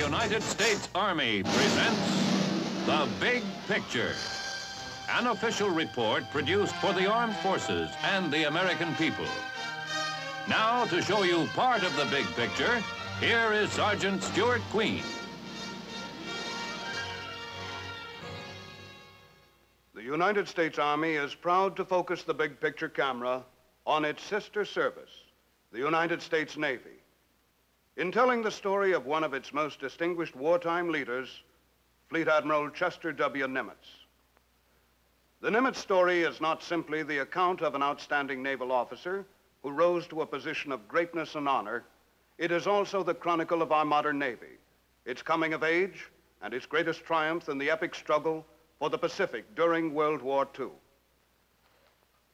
United States Army presents The Big Picture, an official report produced for the armed forces and the American people. Now, to show you part of the big picture, here is Sergeant Stuart Queen. The United States Army is proud to focus the big picture camera on its sister service, the United States Navy. In telling the story of one of its most distinguished wartime leaders, Fleet Admiral Chester W Nimitz. The Nimitz story is not simply the account of an outstanding naval officer who rose to a position of greatness and honor. It is also the chronicle of our modern Navy, its coming of age, and its greatest triumph in the epic struggle for the Pacific during World War II.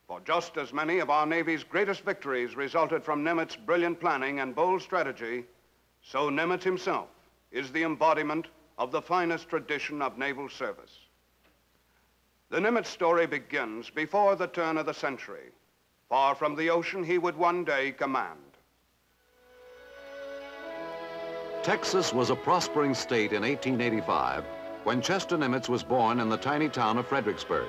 For just as many of our Navy's greatest victories resulted from Nimitz's brilliant planning and bold strategy, so Nimitz himself is the embodiment of the finest tradition of naval service. The Nimitz story begins before the turn of the century. Far from the ocean, he would one day command. Texas was a prospering state in 1885 when Chester Nimitz was born in the tiny town of Fredericksburg.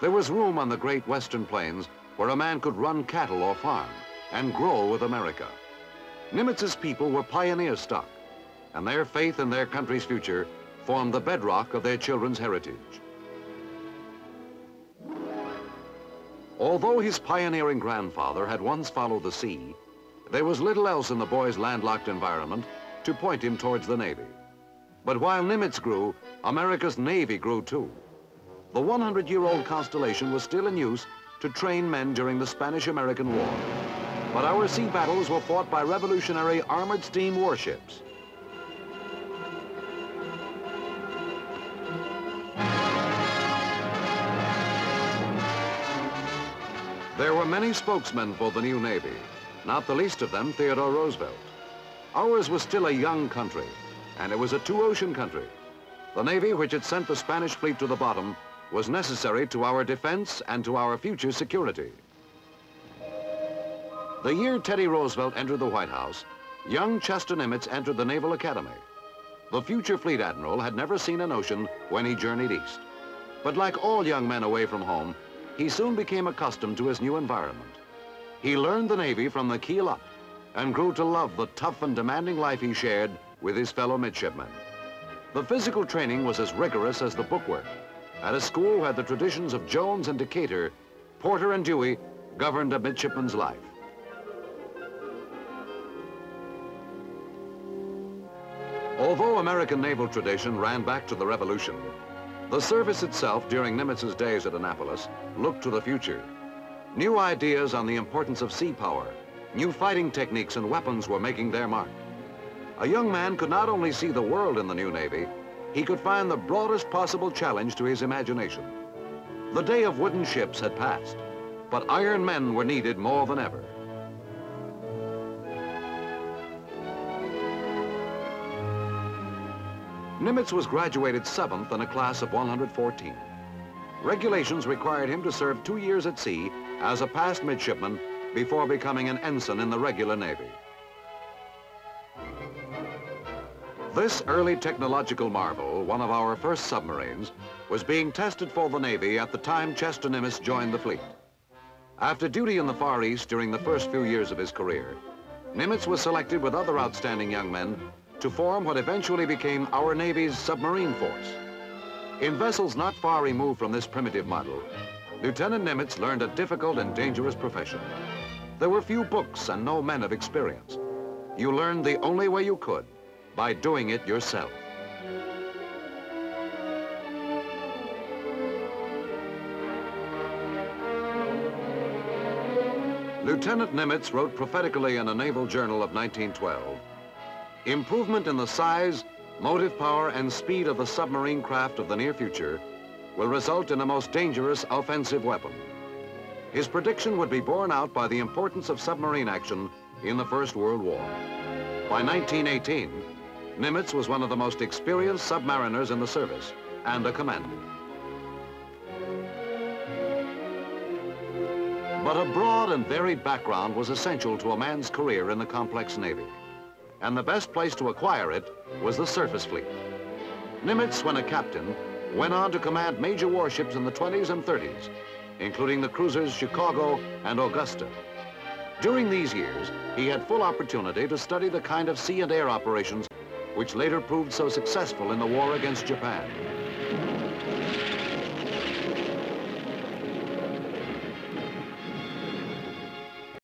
There was room on the great western plains where a man could run cattle or farm and grow with America. Nimitz's people were pioneer stock, and their faith in their country's future formed the bedrock of their children's heritage. Although his pioneering grandfather had once followed the sea, there was little else in the boy's landlocked environment to point him towards the Navy. But while Nimitz grew, America's Navy grew too. The 100-year-old Constellation was still in use to train men during the Spanish-American War. But our sea battles were fought by revolutionary armored steam warships. There were many spokesmen for the new Navy, not the least of them Theodore Roosevelt. Ours was still a young country, and it was a two-ocean country. The Navy, which had sent the Spanish fleet to the bottom, was necessary to our defense and to our future security. The year Teddy Roosevelt entered the White House, young Chester Nimitz entered the Naval Academy. The future fleet admiral had never seen an ocean when he journeyed east. But like all young men away from home, he soon became accustomed to his new environment. He learned the Navy from the keel up and grew to love the tough and demanding life he shared with his fellow midshipmen. The physical training was as rigorous as the bookwork. At a school where the traditions of Jones and Decatur, Porter and Dewey governed a midshipman's life. Although American naval tradition ran back to the Revolution, the service itself during Nimitz's days at Annapolis looked to the future. New ideas on the importance of sea power, new fighting techniques and weapons were making their mark. A young man could not only see the world in the new Navy, he could find the broadest possible challenge to his imagination. The day of wooden ships had passed, but iron men were needed more than ever. Nimitz was graduated 7th in a class of 114. Regulations required him to serve 2 years at sea as a passed midshipman before becoming an ensign in the regular Navy. This early technological marvel, one of our first submarines, was being tested for the Navy at the time Chester Nimitz joined the fleet. After duty in the Far East during the first few years of his career, Nimitz was selected with other outstanding young men to form what eventually became our Navy's submarine force. In vessels not far removed from this primitive model, Lieutenant Nimitz learned a difficult and dangerous profession. There were few books and no men of experience. You learned the only way you could, by doing it yourself. Lieutenant Nimitz wrote prophetically in a naval journal of 1912, "Improvement in the size, motive power, and speed of the submarine craft of the near future will result in a most dangerous offensive weapon." His prediction would be borne out by the importance of submarine action in the First World War. By 1918, Nimitz was one of the most experienced submariners in the service and a commander. But a broad and varied background was essential to a man's career in the complex Navy. and the best place to acquire it was the surface fleet. Nimitz, when a captain, went on to command major warships in the 20s and 30s, including the cruisers Chicago and Augusta. During these years, he had full opportunity to study the kind of sea and air operations which later proved so successful in the war against Japan.